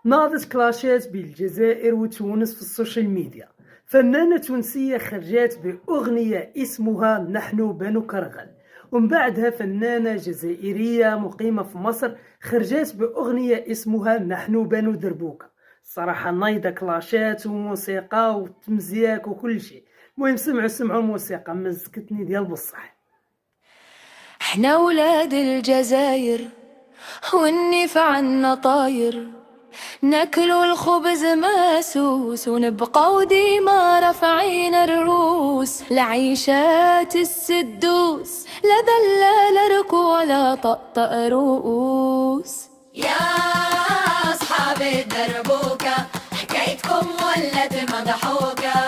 ناضت كلاشات بين الجزائر وتونس في السوشيال ميديا. فنانة تونسية خرجت بأغنية اسمها نحن بنو كرغل، ومن بعدها فنانة جزائرية مقيمة في مصر خرجت بأغنية اسمها نحن بنو دربوكة. الصراحة نايضة كلاشات وموسيقى وتمزياك وكل شيء. المهم سمعوا الموسيقى مزكتني ديال بصح. احنا ولاد الجزائر والنيف عنا طاير، ناكلوا الخبز ماسوس ونبقوا ديما رافعين الروس، لعيشات السدوس لا دلال ركوع لا طقطق رؤوس. يا أصحاب الدربوكة حكايتكم ولت مضحوكة،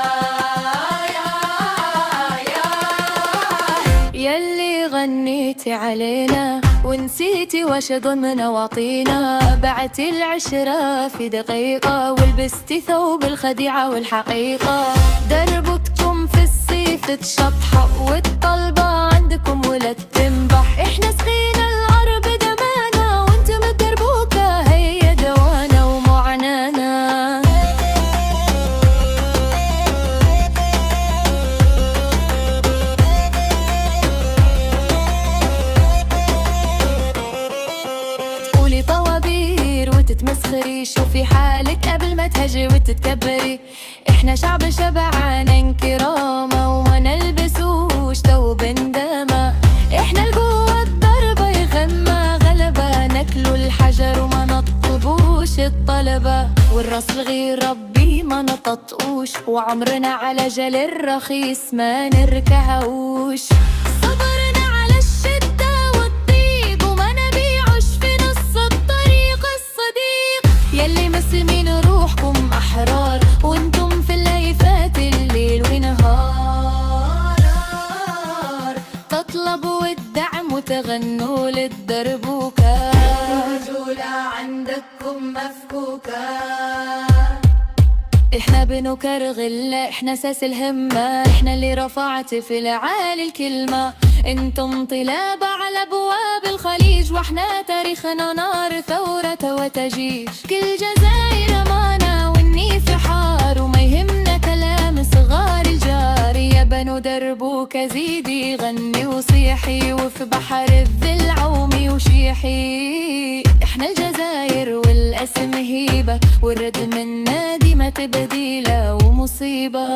يلي غنيتي علينا ونسيتي وش ضمن وطينا، بعتي العشرة في دقيقة ولبستي ثوب الخديعة والحقيقة، دربكتكم في الصيف تشطحق والطلبة عندكم ولا تنبح، احنا سقينا الأرض دمانا وانتم الدربوكة هي دوانا ومعنانا. تتمسخري شوفي حالك قبل ما تهجي وتتكبري، احنا شعب شبعان كرامة وما نلبسوش ثوب اندامة، احنا القوة الضربة يغمى غلبة، ناكلوا الحجر وما نطلبوش الطلبة، والراس الغير ربي ما نططقوش، وعمرنا على جل الرخيص ما نركعوش، صبرنا على الشدة والطيب وما نبيعوش في نص الطريق الصديق، يلي مسلمين روحكم أحرار وانتم في الليفات الليل ونهار، تطلبوا الدعم وتغنوا للدربوكة، الرجولة عندكم مفكوكة، احنا بنو كرغل احنا ساس الهمة، احنا اللي رفعت في العالي الكلمة، انتم طلابة على ابواب الخليج، واحنا تاريخنا نار ثورة وتجيش، كل جزائر امانة والنيف حار وما يهمنا كلام صغار الجار، يا بنو دربوكة زيدي غني وصيحي وفي بحر الذل عومي وشيحي، احنا الجزائر والاسم هيبة والردم النادي ما تبديلة ومصيبة.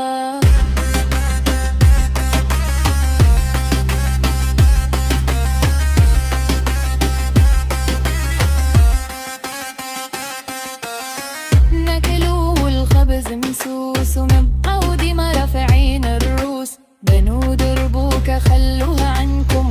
ناكلوا الخبز مسوس ونبقوا ديما رافعين الروس، بنو دربوكة خلوها عنكم